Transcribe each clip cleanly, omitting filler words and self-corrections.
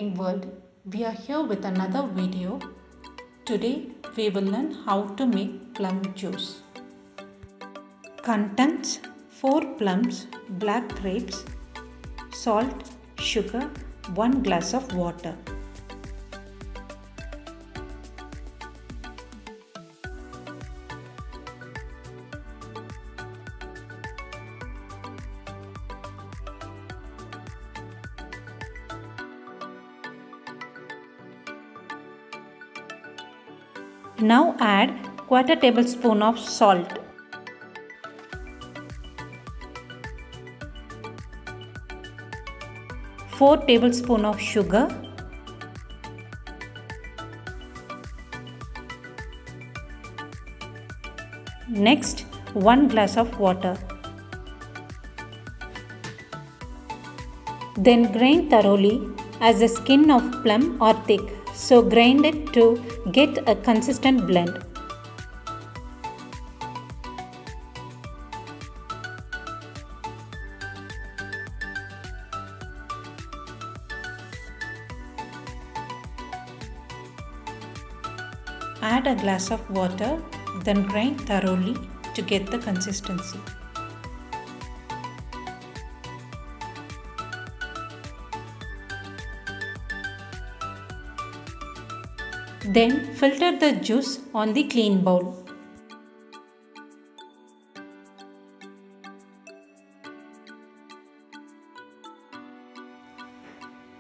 cooking world. We are here with another video. Today we will learn how to make plum juice. Contents: 4 plums, black grapes, salt, sugar, 1 glass of water. Now add quarter tablespoon of salt. Four tablespoon of sugar. Next, 1 glass of water. Then grind thoroughly, as the skin of plum are thick, so grind it to get a consistent blend. Add a glass of water, then grind thoroughly to get the consistency. Then filter the juice on the clean bowl.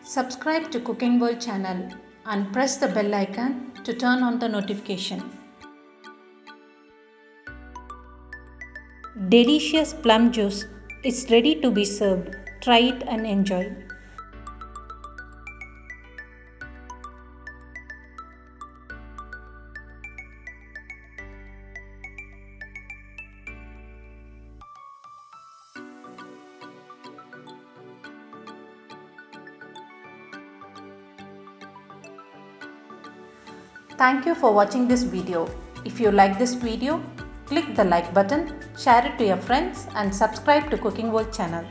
Subscribe to Cooking World channel and press the bell icon to turn on the notification. Delicious plum juice is ready to be served. Try it and enjoy. Thank you for watching this video. If you like this video, click the like button, share it to your friends and subscribe to Cooking World channel.